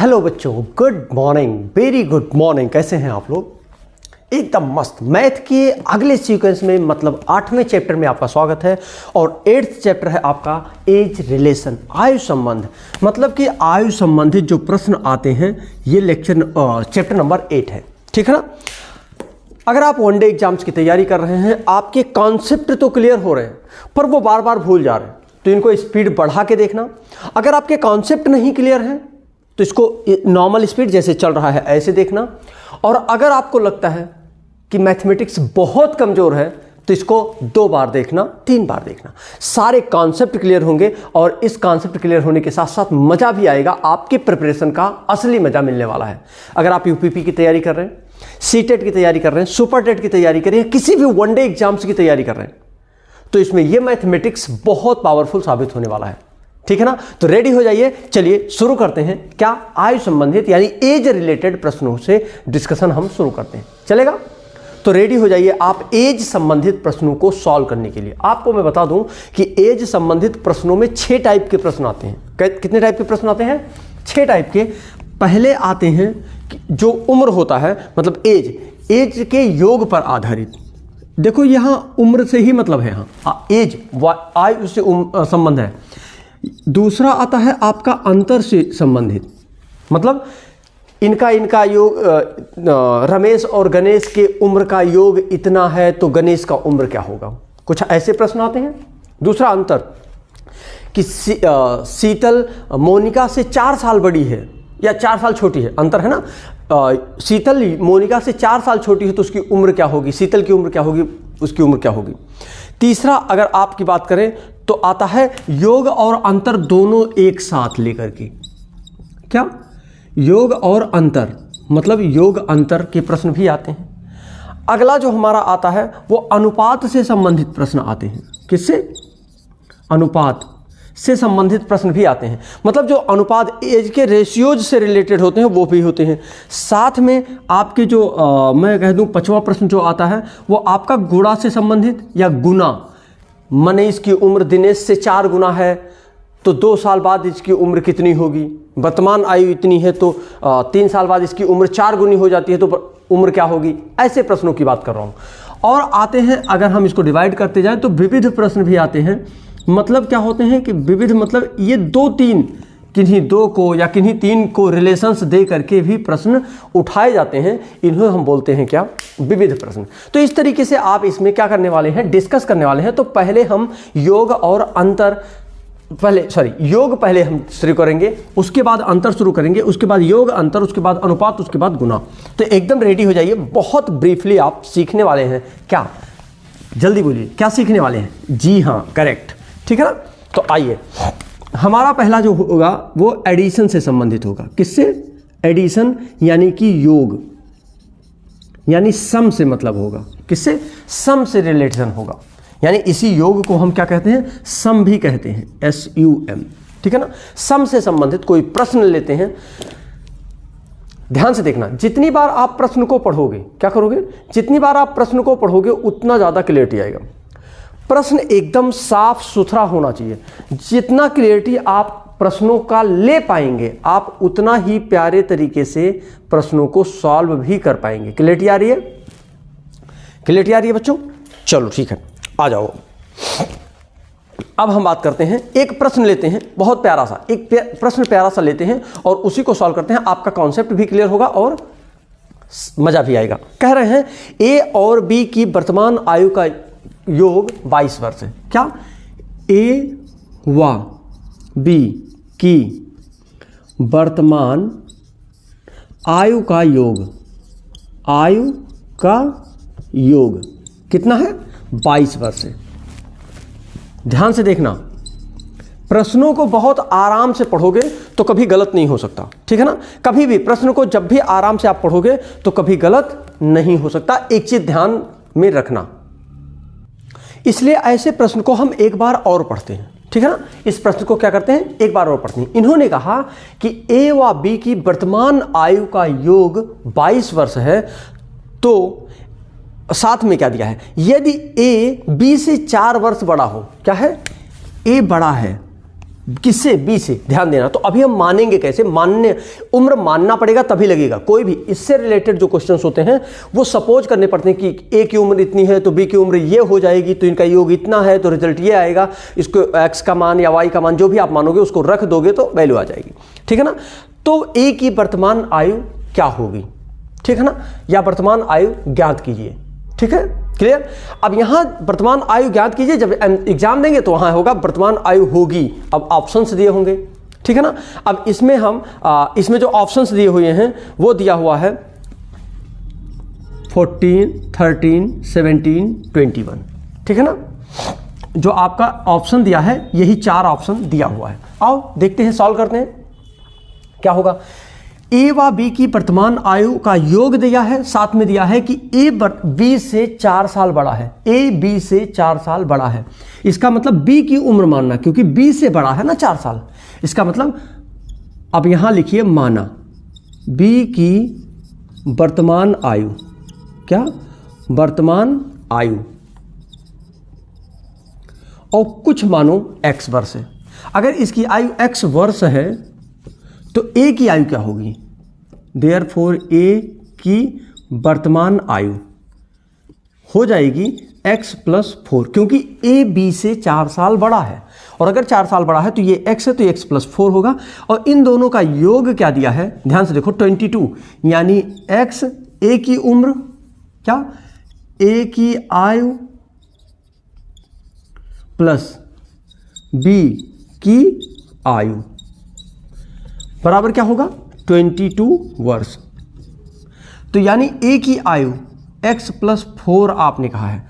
Hello बच्चों, good morning, very good morning. कैसे हैं आप लोग? एकदम मस्त। मैथ के अगले सीक्वेंस में मतलब 8वें चैप्टर में आपका स्वागत है और 8th चैप्टर है आपका एज रिलेशन, आयु संबंध। मतलब कि आयु संबंधित जो प्रश्न आते हैं ये चैप्टर नंबर 8 है, ठीक है ना। अगर आप वनडे एग्जाम्स की तैयारी कर रहे हैं, आपके कॉन्सेप्ट तो क्लियर हो रहे हैं पर वो बार बार भूल जा रहे हैं, तो इनको स्पीड बढ़ा के देखना। अगर आपके कॉन्सेप्ट नहीं क्लियर है तो इसको नॉर्मल स्पीड जैसे चल रहा है ऐसे देखना। और अगर आपको लगता है कि मैथमेटिक्स बहुत कमज़ोर है तो इसको 2 बार देखना, 3 बार देखना। सारे कॉन्सेप्ट क्लियर होंगे और इस कॉन्सेप्ट क्लियर होने के साथ साथ मज़ा भी आएगा। आपके प्रिपरेशन का असली मज़ा मिलने वाला है। अगर आप यूपीपी की तैयारी कर रहे हैं, सीटेट की तैयारी कर रहे हैं, सुपर टेट की तैयारी कर रहे हैं, किसी भी वनडे एग्जाम्स की तैयारी कर रहे हैं, तो इसमें यह मैथमेटिक्स बहुत पावरफुल साबित होने वाला है, ठीक है ना। तो रेडी हो जाइए, चलिए शुरू करते हैं। क्या आयु संबंधित यानी एज रिलेटेड प्रश्नों से डिस्कशन हम शुरू करते हैं, चलेगा? तो रेडी हो जाइए आप एज संबंधित प्रश्नों को सॉल्व करने के लिए। आपको मैं बता दूं कि एज संबंधित प्रश्नों में 6 टाइप के प्रश्न आते हैं। कितने टाइप के प्रश्न आते हैं? 6 टाइप के। पहले आते हैं जो उम्र होता है, मतलब एज के योग पर आधारित। देखो यहां उम्र से ही मतलब है, हाँ एज आयु से संबंध है। दूसरा आता है आपका अंतर से संबंधित, मतलब इनका योग, रमेश और गणेश के उम्र का योग इतना है तो गणेश का उम्र क्या होगा, कुछ ऐसे प्रश्न आते हैं। दूसरा अंतर कि शीतल मोनिका से 4 साल बड़ी है या 4 साल छोटी है, अंतर है ना। शीतल मोनिका से 4 साल छोटी है तो उसकी उम्र क्या होगी, शीतल की उम्र क्या होगी, उसकी उम्र क्या होगी। तीसरा अगर आपकी बात करें तो आता है योग और अंतर दोनों एक साथ लेकर के। क्या? योग और अंतर, मतलब योग अंतर के प्रश्न भी आते हैं। अगला जो हमारा आता है वो अनुपात से संबंधित प्रश्न आते हैं। किससे? अनुपात से संबंधित प्रश्न भी आते हैं। मतलब जो अनुपात एज के रेशियोज से रिलेटेड होते हैं वो भी होते हैं। साथ में आपके जो मैं कह दूं 5वां प्रश्न जो आता है वो आपका गुणा से संबंधित या गुना। मनीष की उम्र दिनेश से 4 गुना है तो 2 साल बाद इसकी उम्र कितनी होगी। वर्तमान आयु इतनी है तो 3 साल बाद इसकी उम्र 4 गुनी हो जाती है तो उम्र क्या होगी। ऐसे प्रश्नों की बात कर रहा हूँ। और आते हैं, अगर हम इसको डिवाइड करते जाएं तो विविध प्रश्न भी आते हैं। मतलब क्या होते हैं कि विविध मतलब ये 2-3 किन्हीं 2 को या किन्हीं 3 को रिलेशंस दे करके भी प्रश्न उठाए जाते हैं। इन्हें हम बोलते हैं क्या? विविध प्रश्न। तो इस तरीके से आप इसमें क्या करने वाले हैं, डिस्कस करने वाले हैं। तो पहले हम योग और अंतर योग पहले हम शुरू करेंगे, उसके बाद अंतर शुरू करेंगे, उसके बाद योग अंतर, उसके बाद अनुपात, उसके बाद गुना। तो एकदम रेडी हो जाइए। बहुत ब्रीफली आप सीखने वाले हैं। क्या? जल्दी बोलिए, क्या सीखने वाले हैं? जी हाँ, करेक्ट, ठीक है ना। तो आइए, हमारा पहला जो होगा वो एडिशन से संबंधित होगा। किससे? एडिशन यानी कि योग, यानी सम से मतलब होगा। किससे? सम से रिलेशन होगा। यानी इसी योग को हम क्या कहते हैं? सम भी कहते हैं, SUM, ठीक है ना। सम से संबंधित कोई प्रश्न लेते हैं। ध्यान से देखना, जितनी बार आप प्रश्न को पढ़ोगे, क्या करोगे, जितनी बार आप प्रश्न को पढ़ोगे उतना ज़्यादा क्लियरिटी आएगा। प्रश्न एकदम साफ सुथरा होना चाहिए। जितना क्लियरिटी आप प्रश्नों का ले पाएंगे आप उतना ही प्यारे तरीके से प्रश्नों को सॉल्व भी कर पाएंगे। क्लियरिटी आ रही है? क्लियरिटी आ रही है बच्चों? चलो ठीक है, आ जाओ। अब हम बात करते हैं, एक प्रश्न लेते हैं बहुत प्यारा सा, प्रश्न प्यारा सा लेते हैं और उसी को सॉल्व करते हैं। आपका कॉन्सेप्ट भी क्लियर होगा और मजा भी आएगा। कह रहे हैं ए और बी की वर्तमान आयु का योग 22 वर्ष है। क्या? ए व बी की वर्तमान आयु का योग, आयु का योग कितना है? 22 वर्ष है। ध्यान से देखना, प्रश्नों को बहुत आराम से पढ़ोगे तो कभी गलत नहीं हो सकता, ठीक है ना। कभी भी प्रश्न को जब भी आराम से आप पढ़ोगे तो कभी गलत नहीं हो सकता। एक चीज ध्यान में रखना, इसलिए ऐसे प्रश्न को हम एक बार और पढ़ते हैं, ठीक है ना। इस प्रश्न को क्या करते हैं? एक बार और पढ़ते हैं। इन्होंने कहा कि ए व बी की वर्तमान आयु का योग 22 वर्ष है, तो साथ में क्या दिया है? यदि ए बी से 4 वर्ष बड़ा हो, क्या है? ए बड़ा है, किससे? बी से। ध्यान देना। तो अभी हम मानेंगे कैसे? उम्र मानना पड़ेगा तभी लगेगा। कोई भी इससे रिलेटेड जो क्वेश्चंस होते हैं वो सपोज करने पड़ते हैं कि ए की उम्र इतनी है तो बी की उम्र ये हो जाएगी, तो इनका योग इतना है तो रिजल्ट ये आएगा। इसको एक्स का मान या वाई का मान जो भी आप मानोगे उसको रख दोगे तो वैल्यू आ जाएगी। ठीक है ना? तो ए की वर्तमान आयु क्या होगी? ठीक है ना? या वर्तमान आयु ज्ञात कीजिए। ठीक है, क्लियर? अब यहां वर्तमान आयु ज्ञात कीजिए, जब एग्जाम देंगे तो वहां होगा वर्तमान आयु होगी। अब ऑप्शंस दिए होंगे। ठीक है ना? अब इसमें हम इसमें जो ऑप्शंस दिए हुए हैं वो दिया हुआ है 14, 13, 17, 21। ठीक है ना? जो आपका ऑप्शन दिया है यही 4 ऑप्शन दिया हुआ है। आओ देखते हैं, सॉल्व करते हैं क्या होगा। ए व बी की वर्तमान आयु का योग दिया है, साथ में दिया है कि ए बी से 4 साल बड़ा है। ए बी से 4 साल बड़ा है, इसका मतलब बी की उम्र मानना, क्योंकि बी से बड़ा है ना 4 साल। इसका मतलब अब यहां लिखिए माना बी की वर्तमान आयु, क्या? वर्तमान आयु, और कुछ मानो x वर्ष है। अगर इसकी आयु x वर्ष है तो a की आयु क्या होगी? देयरफॉर a की वर्तमान आयु हो जाएगी x + 4, क्योंकि a b से 4 साल बड़ा है, और अगर 4 साल बड़ा है तो ये x है तो x + 4 होगा। और इन दोनों का योग क्या दिया है? ध्यान से देखो 22, यानी x a की उम्र, क्या? a की आयु प्लस b की आयु बराबर क्या होगा? 22 वर्ष। तो यानी a की आयु x + 4 आपने कहा है,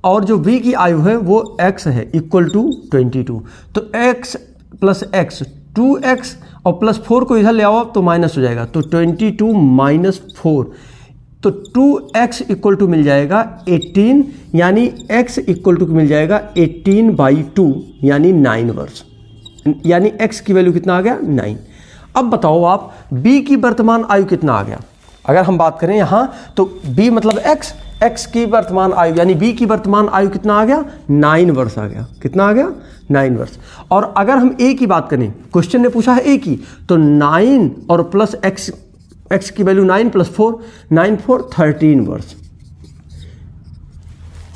और जो b की आयु है वो x है इक्वल टू 22। तो x + x 2x और +4 को इधर ले आओ तो माइनस हो जाएगा, तो 22 - 4, तो 2x = मिल जाएगा 18, यानी x = मिल जाएगा 18/2 यानी 9 वर्ष। यानी x की वैल्यू कितना आ गया? 9। अब बताओ आप b की वर्तमान आयु कितना आ गया? अगर हम बात करें यहाँ तो b मतलब x की वर्तमान आयु यानी b की वर्तमान आयु कितना आ गया? 9 वर्ष आ गया। कितना आ गया? 9 वर्ष। और अगर हम a की बात करें, क्वेश्चन ने पूछा है a की, तो 9 और प्लस x की वैल्यू 9 + 4, 9 × 4 13 वर्ष।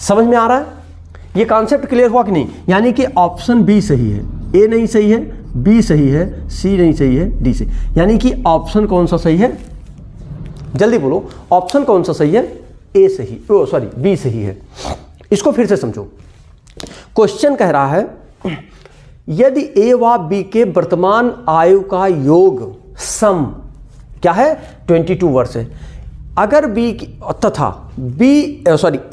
समझ में आ रहा है? ये कॉन्सेप्ट क्लियर हुआ कि नहीं? यानी कि ऑप्शन बी सही है, ए नहीं सही है, बी सही है, सी नहीं सही है, डी सही। यानी कि ऑप्शन कौन सा सही है? जल्दी बोलो, ऑप्शन कौन सा सही है? ए सही, सॉरी बी सही है। इसको फिर से समझो। क्वेश्चन कह रहा है यदि ए व बी के वर्तमान आयु का योग सम क्या है? 22 वर्ष है। अगर बी तथा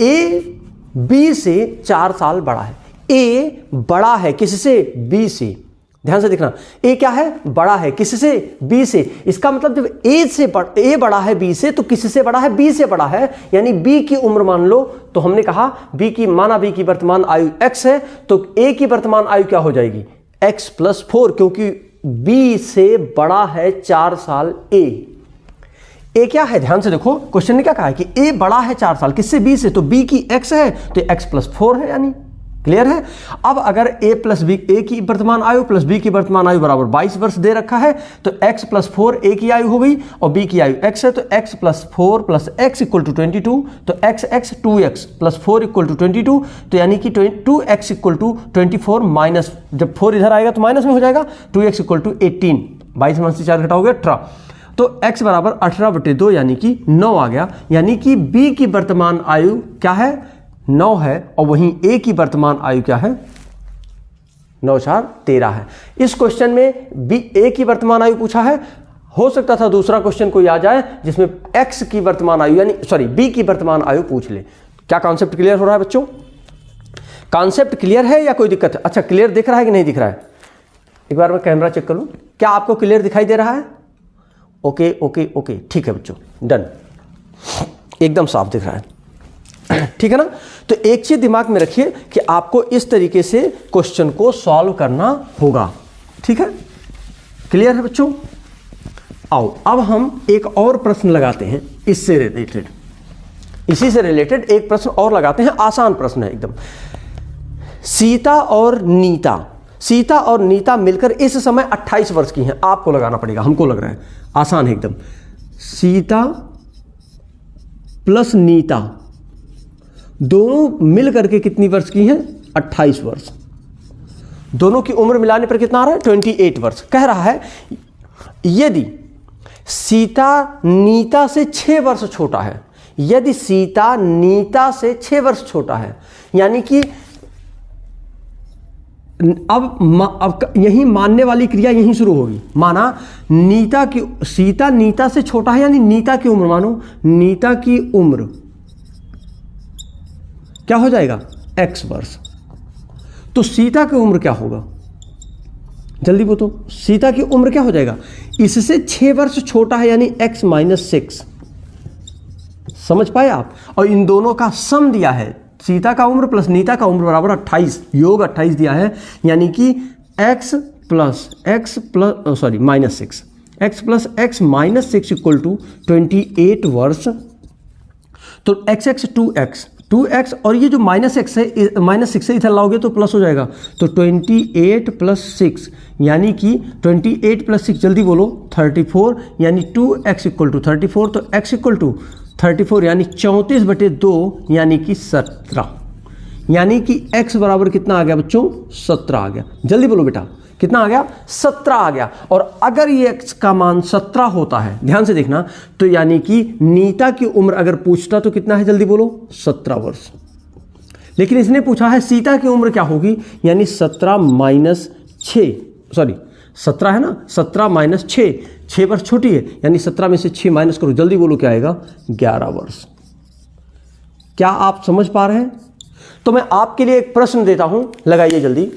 ए बी से 4 साल बड़ा है। ए बड़ा है किससे? बी से। ध्यान से देखना, ए क्या है? बड़ा है किससे? बी से। इसका मतलब जब ए बड़ा है बी से तो किससे बड़ा है? बी से बड़ा है, यानी बी की उम्र मान लो। तो हमने कहा बी की वर्तमान आयु x है, तो ए की वर्तमान आयु क्या हो जाएगी? x + 4, क्योंकि बी से बड़ा है 4 साल ए क्या है? ध्यान से देखो, क्वेश्चन ने क्या कहा है कि ए बड़ा है 4 साल किससे? बी से। तो बी की x है तो x + 4 है, यानी क्लियर है। अब अगर ए की वर्तमान आयु प्लस बी की वर्तमान आयु बराबर 22 वर्ष दे रखा है, तो x + 4 ए की आयु हो गई और बी की आयु x है, तो x + 4 + x = 22, तो x 2x + 4 = 22, तो यानी कि 2x = 24 माइनस, जब 4 इधर आएगा तो माइनस में हो जाएगा, 2x = 18, 22 में से 4 घटाओगे 18, तो x बराबर 18/2 यानी कि 9 आ गया। यानी कि b की वर्तमान आयु क्या है? 9 है, और वहीं a की वर्तमान आयु क्या है? 9 × 4 = 13 है। इस क्वेश्चन में a की वर्तमान आयु पूछा है। हो सकता था दूसरा क्वेश्चन कोई आ जाए जिसमें x की वर्तमान आयु b की वर्तमान आयु पूछ ले। क्या कॉन्सेप्ट क्लियर हो रहा है बच्चों? कॉन्सेप्ट क्लियर है या कोई दिक्कत है? अच्छा, क्लियर दिख रहा है कि नहीं दिख रहा है? एक बार मैं कैमरा चेक कर लूं, क्या आपको क्लियर दिखाई दे रहा है? ओके ओके ओके, ठीक है बच्चों, डन, एकदम साफ दिख रहा है। ठीक है ना? तो एक चीज दिमाग में रखिए कि आपको इस तरीके से क्वेश्चन को सॉल्व करना होगा। ठीक है, क्लियर है बच्चों? आओ अब हम एक और प्रश्न लगाते हैं इससे रिलेटेड, इसी से रिलेटेड एक प्रश्न और लगाते हैं। आसान प्रश्न है एकदम। सीता और नीता सीता और नीता मिलकर इस समय 28 वर्ष की हैं। आपको लगाना पड़ेगा, हमको लग रहा है आसान है एकदम। सीता प्लस नीता दोनों मिल करके कितनी वर्ष की हैं? 28 वर्ष। दोनों की उम्र मिलाने पर कितना आ रहा है? 28 वर्ष। कह रहा है यदि सीता नीता से 6 वर्ष छोटा है, यदि सीता नीता से 6 वर्ष छोटा है, यानी कि अब यही मानने वाली क्रिया यहीं शुरू होगी। माना नीता की, सीता नीता से छोटा है, यानी नीता की उम्र, मानो नीता की उम्र क्या हो जाएगा? x वर्ष। तो सीता की उम्र क्या होगा? जल्दी बोलो, सीता की उम्र क्या हो जाएगा? इससे 6 वर्ष छोटा है, यानी x माइनस 6। समझ पाए आप? और इन दोनों का सम दिया है, सीता का उम्र प्लस नीता का उम्र बराबर 28, योग 28 दिया है, यानी कि x plus minus 6, x plus x minus 6 equal to 28 वर्ष। तो x 2x और ये जो माइनस 6 है इधर लाओगे तो प्लस हो जाएगा, तो 28 प्लस 6 यानी कि 28 प्लस 6 जल्दी बोलो 34, यानी 2x इक्वल टू 34। तो x इक्वल टू 34 यानी 34/2 यानी कि 17, यानी कि x बराबर कितना आ गया बच्चों? 17 आ गया। जल्दी बोलो बेटा, कितना आ गया? 17 आ गया। और अगर ये x का मान 17 होता है, ध्यान से देखना, तो यानी कि नीता की उम्र अगर पूछता तो कितना है? जल्दी बोलो 17 वर्ष। लेकिन इसने पूछा है सीता की उम्र क्या होगी, यानी 17 माइनस 6, 17 है ना, 17 माइनस 6 वर्ष छोटी है, यानी 17 में से 6 माइनस करो, जल्दी बोलो क्या आएगा? 11 वर्ष। क्या आप समझ पा रहे हैं? तो मैं आपके लिए एक प्रश्न देता हूं, लगाइए जल्दी।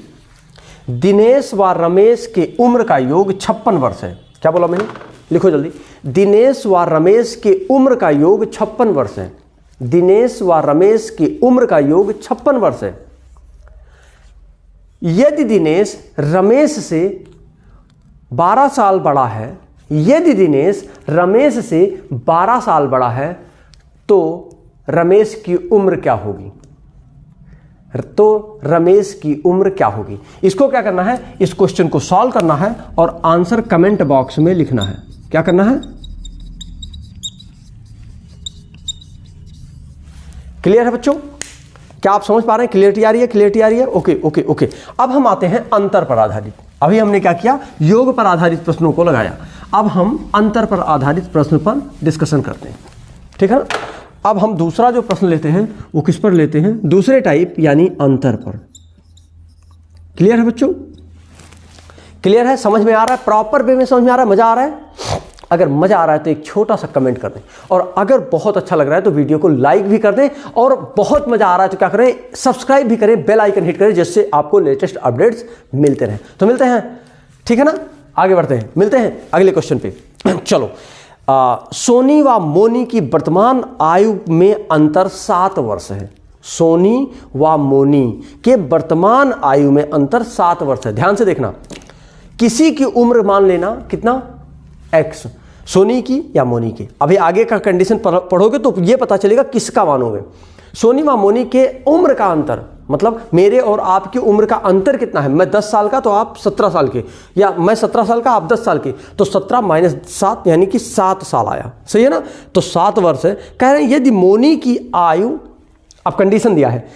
दिनेश व रमेश के उम्र का योग 56 वर्ष है। क्या बोला मैंने? लिखो जल्दी। दिनेश व रमेश के उम्र का योग 56 वर्ष है। दिनेश व रमेश की उम्र का योग 56 वर्ष है। यदि दिनेश रमेश से 12 साल बड़ा है, यदि दिनेश रमेश से 12 साल बड़ा है, तो रमेश की उम्र क्या होगी? तो रमेश की उम्र क्या होगी? इसको क्या करना है? इस क्वेश्चन को सॉल्व करना है और आंसर कमेंट बॉक्स में लिखना है। क्या करना है? क्लियर है बच्चों? क्या आप समझ पा रहे हैं? क्लियरिटी आ रही है? क्लियरिटी आ रही है? Okay okay okay. अब हम आते हैं अंतर पर आधारित। अभी हमने क्या किया? योग पर आधारित प्रश्नों को लगाया। अब हम अंतर पर आधारित प्रश्न पर डिस्कशन करते हैं, ठीक है ना? अब हम दूसरा जो प्रश्न लेते हैं वो किस पर लेते हैं? दूसरे टाइप यानी अंतर पर। क्लियर है बच्चों? क्लियर है? समझ में आ रहा है? प्रॉपर वे में समझ में आ रहा है? मजा आ रहा है? अगर मजा आ रहा है तो एक छोटा सा कमेंट कर दें, और अगर बहुत अच्छा लग रहा है तो वीडियो को लाइक भी कर दें, और बहुत मजा आ रहा है तो क्या करें? सब्सक्राइब भी करें, बेल आइकन हिट करें, जिससे आपको लेटेस्ट अपडेट्स मिलते रहें। तो मिलते हैं, ठीक है ना? आगे बढ़ते हैं, मिलते हैं अगले क्वेश्चन पे। चलो, सोनी व मोनी की वर्तमान आयु में अंतर 7 वर्ष है। सोनी व मोनी के वर्तमान आयु में अंतर 7 वर्ष है। ध्यान से देखना, किसी की उम्र मान लेना कितना? x, सोनी की या मोनी की। अभी आगे का कंडीशन पढ़ोगे तो ये पता चलेगा किसका मानोगे। सोनी व मोनी के उम्र का अंतर, मतलब मेरे और आपकी उम्र का अंतर कितना है? मैं 10 साल का तो आप 17 साल के, या मैं 17 साल का आप 10 साल के, तो 17 माइनस 7 यानी कि 7 साल आया। सही है ना? तो 7 वर्ष है। कह रहे हैं यदि मोनी की आयु, अब कंडीशन दिया है,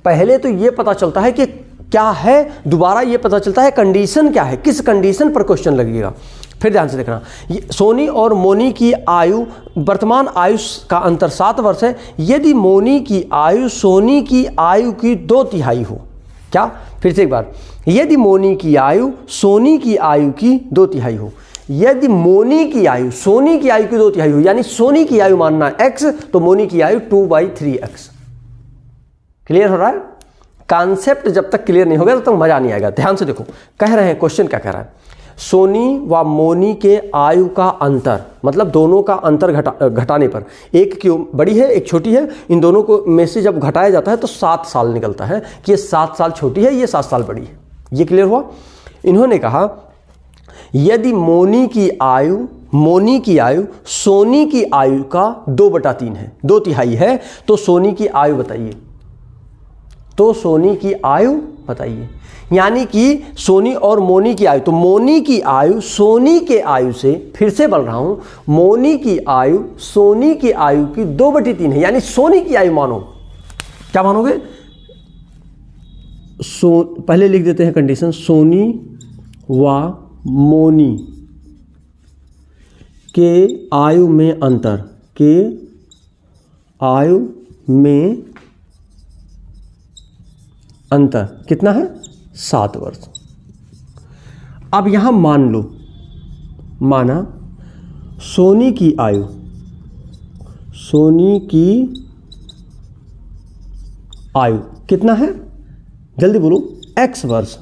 पहले तो ये पता चलता है कि क्या है, दोबारा ये पता चलता है कंडीशन क्या है, किस कंडीशन पर क्वेश्चन लगेगा। फिर ध्यान से देखना, सोनी और मोनी की आयु, वर्तमान आयु का अंतर 7 वर्ष है। यदि मोनी की आयु सोनी की आयु की 2/3 हो। क्या? फिर से एक बार, यदि मोनी की आयु सोनी की आयु की 2/3 हो, यदि मोनी की आयु सोनी की आयु की 2/3 हो, यानी सोनी की आयु मानना है x, तो मोनी की आयु 2/3x। क्लियर हो रहा है? कॉन्सेप्ट जब तक क्लियर नहीं होगा तब तक मजा नहीं आएगा। ध्यान से देखो, कह रहे हैं, क्वेश्चन क्या कह रहा है? सोनी व मोनी के आयु का अंतर, मतलब दोनों का अंतर घटाने पर, एक की बड़ी है एक छोटी है, इन दोनों को में से जब घटाया जाता है तो 7 साल निकलता है कि ये 7 साल छोटी है, ये 7 साल बड़ी है। ये क्लियर हुआ? इन्होंने कहा यदि मोनी की आयु सोनी की आयु का 2/3 है, 2/3 है, तो सोनी की आयु बताइए। तो सोनी की आयु बताइए, यानी कि सोनी और मोनी की आयु, तो मोनी की आयु सोनी के आयु से, फिर से बोल रहा हूं, मोनी की आयु सोनी की आयु की 2/3 है, यानी सोनी की आयु मानो, क्या मानोगे, पहले लिख देते हैं कंडीशन, सोनी व मोनी के आयु में अंतर, के आयु में अंतर कितना है, 7 वर्ष। अब यहां मान लो, माना सोनी की आयु, सोनी की आयु कितना है, जल्दी बोलो, x वर्ष।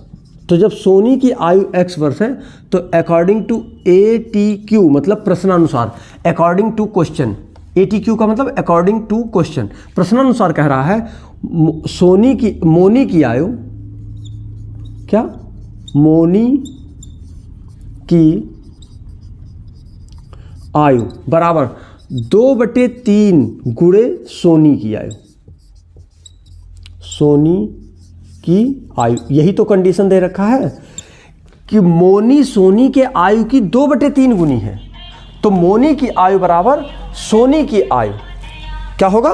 तो जब सोनी की आयु x वर्ष है तो अकॉर्डिंग टू ATQ मतलब प्रश्नानुसार, अकॉर्डिंग टू क्वेश्चन, ATQ का मतलब अकॉर्डिंग टू क्वेश्चन, प्रश्नानुसार कह रहा है मोनी की आयु, क्या, मोनी की आयु बराबर 2/3 गुणे सोनी की आयु, सोनी की आयु, यही तो कंडीशन दे रखा है कि मोनी सोनी के आयु की 2/3 गुनी है, तो मोनी की आयु बराबर सोनी की आयु, क्या होगा,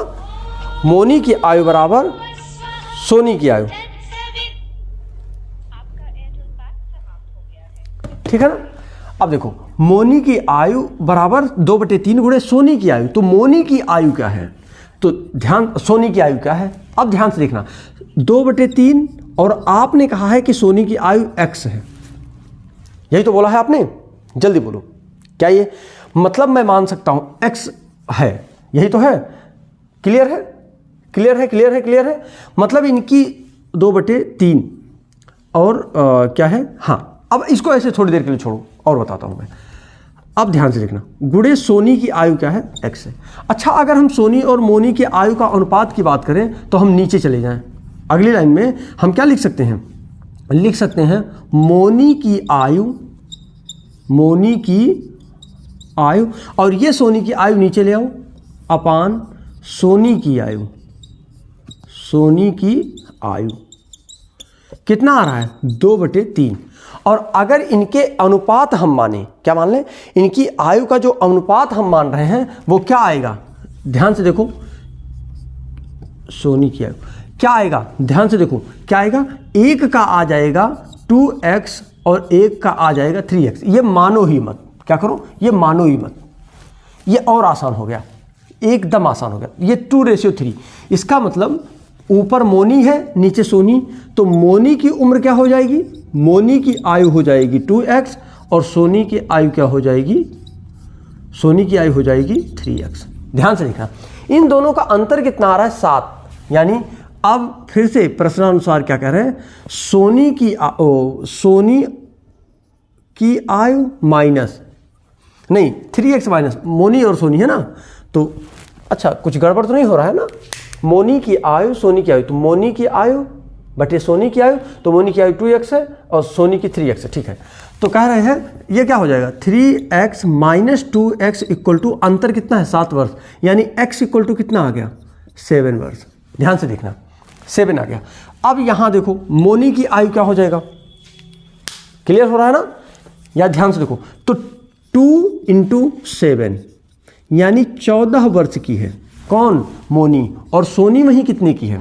मोनी की आयु बराबर सोनी की आयु, ठीक है ना। अब देखो, मोनी की आयु बराबर 2/3 गुणे सोनी की आयु, तो मोनी की आयु क्या है, तो ध्यान, सोनी की आयु क्या है, अब ध्यान से देखना, 2/3 और आपने कहा है कि सोनी की आयु x है, यही तो बोला है आपने, जल्दी बोलो, क्या ये मतलब मैं मान सकता हूं x है, यही तो है, क्लियर है, क्लियर है, क्लियर है, क्लियर है, मतलब इनकी 2/3 और क्या है, हाँ। अब इसको ऐसे थोड़ी देर के लिए छोड़ो और बताता हूं मैं, अब ध्यान से देखना, गुणे सोनी की आयु क्या है, x है। अच्छा, अगर हम सोनी और मोनी की आयु का अनुपात की बात करें तो हम नीचे चले जाएं, अगली लाइन में हम क्या लिख सकते हैं, लिख सकते हैं मोनी की आयु, मोनी की आयु, और ये सोनी की आयु नीचे ले आओ, अपान सोनी की आयु, सोनी की आयु कितना आ रहा है, 2/3। और अगर इनके अनुपात हम माने, क्या मान लें, इनकी आयु का जो अनुपात हम मान रहे हैं वो क्या आएगा, ध्यान से देखो, सोनी की आयु क्या आएगा, ध्यान से देखो, क्या आएगा, एक का आ जाएगा 2x और एक का आ जाएगा 3x, ये मानो ही मत, क्या करो, ये मानो ही मत, ये और आसान हो गया, एकदम आसान हो गया, ये 2:3, इसका मतलब ऊपर मोनी है नीचे सोनी, तो मोनी की उम्र क्या हो जाएगी, मोनी की आयु हो जाएगी 2x और सोनी की आयु क्या हो जाएगी, सोनी की आयु हो जाएगी 3x। ध्यान से देखना, इन दोनों का अंतर कितना आ रहा है, 7, यानी अब फिर से प्रश्नानुसार क्या कह रहे हैं, सोनी की आयु माइनस, नहीं 3x माइनस, मोनी और सोनी है ना, तो अच्छा कुछ गड़बड़ तो नहीं हो रहा है ना, मोनी की आयु सोनी की आयु, तो मोनी की आयु बटे सोनी की आयु, तो मोनी की आयु 2x है और सोनी की 3x है, ठीक है। तो कह रहे हैं ये क्या हो जाएगा, 3x minus 2x equal to, अंतर कितना है, 7 वर्ष, यानी x इक्वल टू कितना आ गया, 7 वर्ष। ध्यान से देखना, 7 आ गया। अब यहां देखो मोनी की आयु क्या हो जाएगा, क्लियर हो रहा है ना, या ध्यान से देखो, तो 2 × 7 यानी 14 वर्ष की है, कौन, मोनी, और सोनी में ही कितने की है,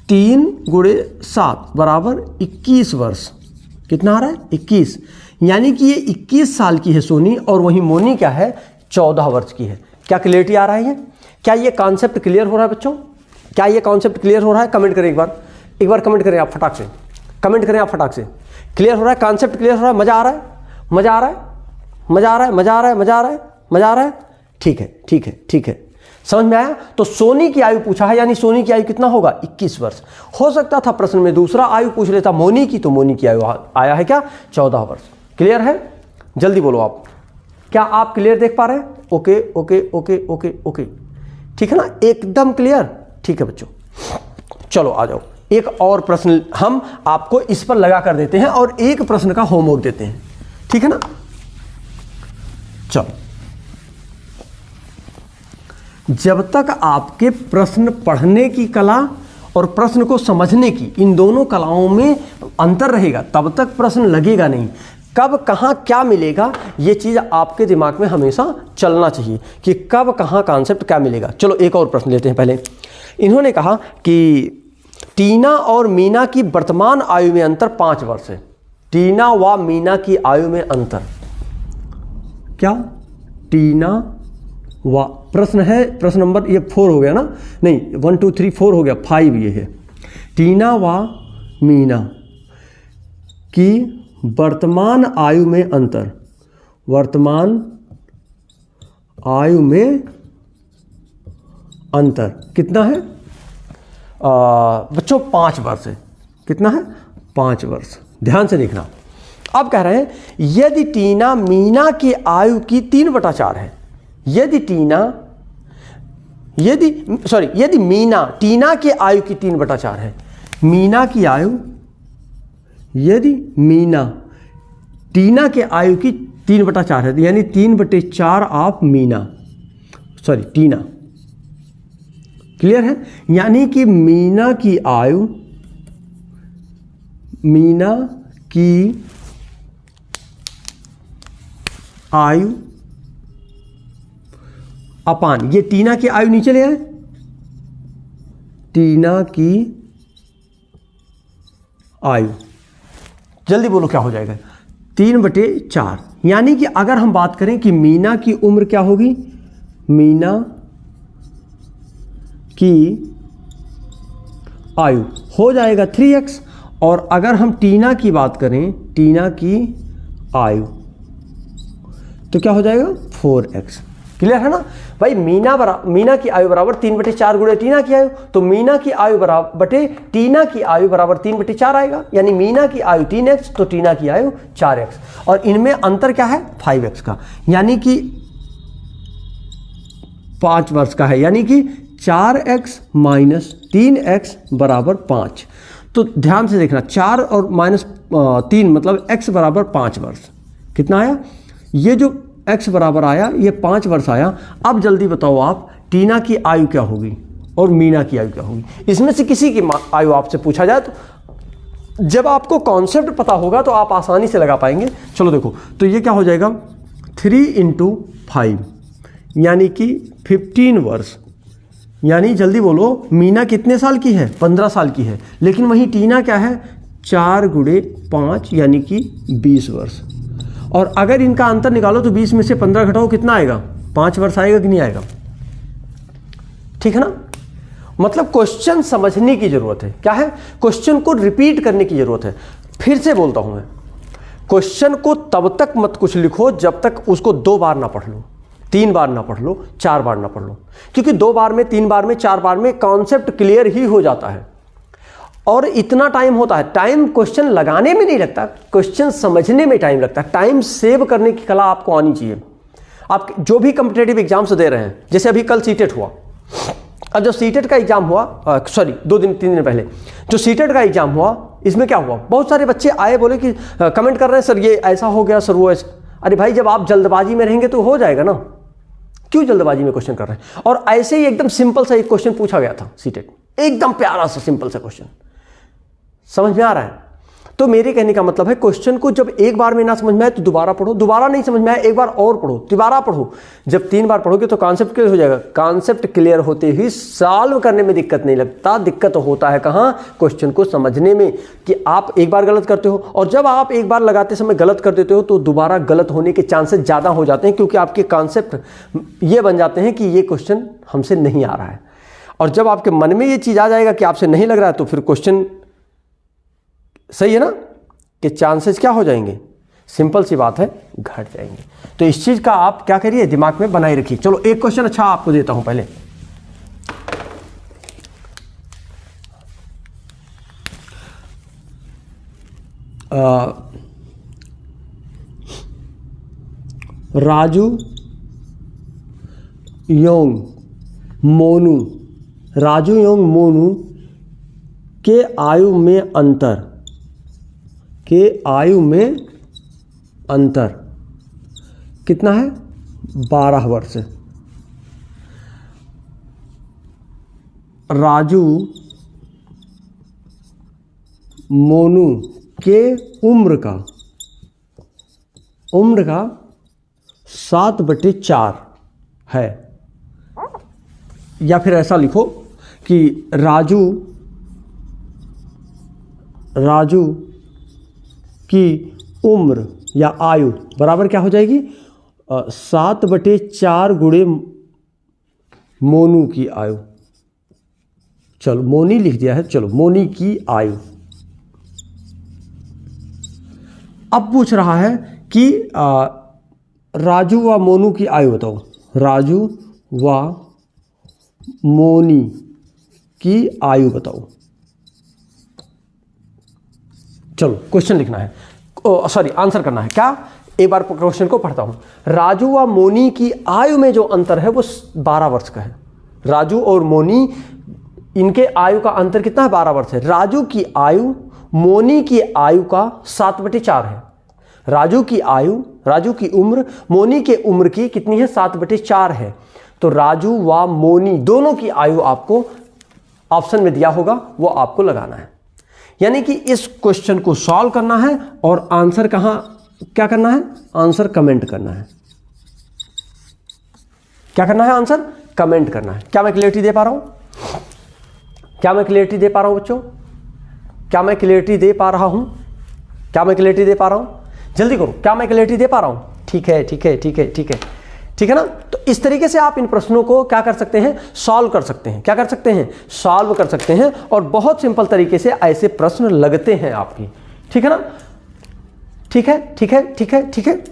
3 × 7 बराबर 21 वर्ष, कितना आ रहा है, 21, यानी कि ये 21 साल की है सोनी और वहीं मोनी क्या है, 14 वर्ष की है। क्या क्लियरिटी आ रहा है, ये क्या ये कॉन्सेप्ट क्लियर हो रहा है बच्चों, क्या ये कॉन्सेप्ट क्लियर हो रहा है, कमेंट करें एक बार कमेंट करें आप फटाक से, कमेंट करें आप फटाक से, क्लियर हो रहा है, कॉन्सेप्ट क्लियर हो रहा है, मजा आ रहा है, मजा आ रहा है, मजा आ रहा है, मजा आ रहा है, मजा आ रहा है, मजा आ रहा है, ठीक है, ठीक है, ठीक है, समझ में आया। तो सोनी की आयु पूछा है, यानी सोनी की आयु कितना होगा, 21 वर्ष। हो सकता था प्रश्न में दूसरा आयु पूछ लेता मोनी की, तो मोनी की आयु आया है क्या, 14 वर्ष। क्लियर है, जल्दी बोलो आप, क्या आप क्लियर देख पा रहे हैं, okay okay okay okay okay, ठीक है ना, एकदम क्लियर, ठीक है बच्चों। चलो आ जाओ, एक और प्रश्न हम आपको इस पर लगा कर देते हैं और एक प्रश्न का होमवर्क देते हैं, ठीक है ना। चलो, जब तक आपके प्रश्न पढ़ने की कला और प्रश्न को समझने की, इन दोनों कलाओं में अंतर रहेगा तब तक प्रश्न लगेगा नहीं। कब कहाँ क्या मिलेगा ये चीज़ आपके दिमाग में हमेशा चलना चाहिए कि कब कहाँ कॉन्सेप्ट क्या मिलेगा। चलो एक और प्रश्न लेते हैं। पहले इन्होंने कहा कि टीना और मीना की वर्तमान आयु में अंतर 5 वर्ष है। टीना व मीना की आयु में अंतर क्या? टीना व, प्रश्न है, प्रश्न नंबर ये 4 हो गया ना, नहीं 1 2 3 4 हो गया, 5 ये है। टीना व मीना की वर्तमान आयु में अंतर, वर्तमान आयु में अंतर कितना है बच्चों? 5 वर्ष है। कितना है? 5 वर्ष। ध्यान से देखना। अब कह रहे हैं यदि टीना मीना की आयु की 3/4 है, यदि मीना टीना की आयु की 3/4 है, मीना की आयु, यदि मीना टीना के आयु की 3/4 है, यानी 3/4 of Meena, sorry Tina, clear है? यानी कि मीना की आयु अपान, ये टीना की आयु नीचे ले आए, टीना की आयु, जल्दी बोलो क्या हो जाएगा? 3/4। यानी कि अगर हम बात करें कि मीना की उम्र क्या होगी, मीना की आयु हो जाएगा 3x, और अगर हम टीना की बात करें, टीना की आयु, तो क्या हो जाएगा? 4x। क्लियर है ना भाई? मीना की आयु बराबर 3/4 गुणे टीना की आयु, तो मीना की आयु बटे टीना की आयु बराबर 3/4 आएगा, यानी मीना की आयु 3x तो टीना की आयु 4x, और इनमें अंतर क्या है? 5x का, यानी कि 5 वर्ष का है, यानी कि 4x माइनस 3x बराबर 5। तो ध्यान से देखना, 4 और माइनस 3 मतलब x बराबर 5 वर्ष। कितना आया? ये जो x बराबर आया ये 5 वर्ष आया। अब जल्दी बताओ आप, टीना की आयु क्या होगी और मीना की आयु क्या होगी? इसमें से किसी की आयु आपसे पूछा जाए तो जब आपको कॉन्सेप्ट पता होगा तो आप आसानी से लगा पाएंगे। चलो देखो, तो ये क्या हो जाएगा? 3 × 5 यानी कि 15 वर्ष। यानी जल्दी बोलो, मीना कितने साल की है? 15 साल की है। लेकिन वहीं टीना क्या है? 4 × 5 यानी कि 20 वर्ष। और अगर इनका अंतर निकालो तो 20 में से 15 घटाओ, कितना आएगा? 5 वर्ष आएगा कि नहीं आएगा? ठीक है ना? मतलब क्वेश्चन समझने की जरूरत है। क्या है? क्वेश्चन को रिपीट करने की जरूरत है। फिर से बोलता हूं मैं, क्वेश्चन को तब तक मत कुछ लिखो जब तक उसको 2 बार ना पढ़ लो, 3 बार ना पढ़ लो, 4 बार ना पढ़ लो, क्योंकि 2 बार में, 3 बार में, 4 बार में कॉन्सेप्ट क्लियर ही हो जाता है। और इतना टाइम होता है, टाइम क्वेश्चन लगाने में नहीं लगता, क्वेश्चन समझने में टाइम लगता है। टाइम सेव करने की कला आपको आनी चाहिए। आप जो भी कॉम्पिटिटिव एग्जाम्स दे रहे हैं, जैसे अभी कल सीटेट हुआ, अब जो सीटेट का एग्जाम हुआ, 3 दिन पहले जो सीटेट का एग्जाम हुआ, इसमें क्या हुआ? बहुत सारे बच्चे आए, बोले कि कमेंट कर रहे हैं सर ये ऐसा हो गया, सर वो ऐसा। अरे भाई, जब आप जल्दबाजी में रहेंगे तो हो जाएगा ना, क्यों जल्दबाजी में क्वेश्चन कर रहे हैं? और ऐसे ही एकदम सिंपल सा एक क्वेश्चन पूछा गया था सीटेट, एकदम प्यारा सा सिंपल सा क्वेश्चन, समझ में आ रहा है? तो मेरे कहने का मतलब है, क्वेश्चन को जब एक बार में ना समझ में आए तो दोबारा पढ़ो, दोबारा नहीं समझ में आए एक बार और पढ़ो, दोबारा पढ़ो। जब 3 बार पढ़ोगे तो कॉन्सेप्ट क्लियर हो जाएगा। कॉन्सेप्ट क्लियर होते ही सॉल्व करने में दिक्कत नहीं लगता। दिक्कत होता है कहाँ? क्वेश्चन को समझने में, कि आप एक बार गलत करते हो, और जब आप एक बार लगाते समय गलत कर देते हो तो दोबारा गलत होने के चांसेस ज़्यादा हो जाते हैं, क्योंकि आपके कॉन्सेप्ट ये बन जाते हैं कि ये क्वेश्चन हमसे नहीं आ रहा है। और जब आपके मन में ये चीज़ आ जाएगा कि आपसे नहीं लग रहा है, तो फिर क्वेश्चन सही है ना, कि चांसेस क्या हो जाएंगे? सिंपल सी बात है, घट जाएंगे। तो इस चीज का आप क्या करिए, दिमाग में बनाए रखिए। चलो एक क्वेश्चन अच्छा आपको देता हूं पहले। राजू योंग मोनू, राजू योंग मोनू के आयु में अंतर, के आयु में अंतर कितना है? 12 वर्ष। राजू मोनू के उम्र का 7/4 है। या फिर ऐसा लिखो कि राजू की उम्र या आयु बराबर क्या हो जाएगी, 7/4 गुणे मोनू की आयु। चलो मोनी लिख दिया है, चलो मोनी की आयु। अब पूछ रहा है कि राजू व मोनू की आयु बताओ। राजू व मोनी की आयु बताओ। चलो क्वेश्चन लिखना है, सॉरी आंसर करना है। क्या, एक बार क्वेश्चन को पढ़ता हूं। राजू व मोनी की आयु में जो अंतर है वो 12 वर्ष का है। राजू और मोनी, इनके आयु का अंतर कितना है, 12 वर्ष है। राजू की आयु मोनी की आयु का 7/4 है। राजू की आयु, राजू की उम्र मोनी के उम्र की कितनी है, 7/4 है। तो राजू व मोनी दोनों की आयु आपको ऑप्शन में दिया होगा, वो आपको लगाना है। यानी कि इस क्वेश्चन को सॉल्व करना है और आंसर क्या करना है, आंसर कमेंट करना है। क्या करना है, आंसर कमेंट करना है। क्या मैं क्लियरिटी दे पा रहा हूं? क्या मैं क्लियरिटी दे पा रहा हूं बच्चों? क्या मैं क्लियरिटी दे पा रहा हूं? क्या मैं क्लियरिटी दे पा रहा हूं? जल्दी करो, क्या मैं क्लियरिटी दे पा रहा हूं? ठीक है, ठीक है, ठीक है, ठीक है, ठीक है ना। तो इस तरीके से आप इन प्रश्नों को क्या कर सकते हैं, सॉल्व कर सकते हैं। क्या कर सकते हैं, सॉल्व कर सकते हैं। और बहुत सिंपल तरीके से ऐसे प्रश्न लगते हैं आपकी, ठीक है ना। ठीक है, ठीक है, ठीक है, ठीक है,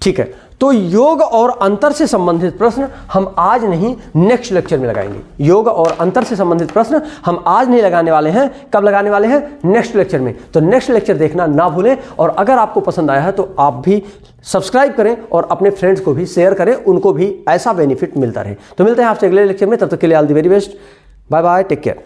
ठीक है। तो योग और अंतर से संबंधित प्रश्न हम आज नहीं, नेक्स्ट लेक्चर में लगाएंगे। योग और अंतर से संबंधित प्रश्न हम आज नहीं लगाने वाले हैं। कब लगाने वाले हैं, नेक्स्ट लेक्चर में। तो नेक्स्ट लेक्चर देखना ना भूलें। और अगर आपको पसंद आया है तो आप भी सब्सक्राइब करें और अपने फ्रेंड्स को भी शेयर करें, उनको भी ऐसा बेनिफिट मिलता रहे। तो मिलते हैं आपसे अगले लेक्चर में, तब तक के लिए all the very best, bye bye, take care.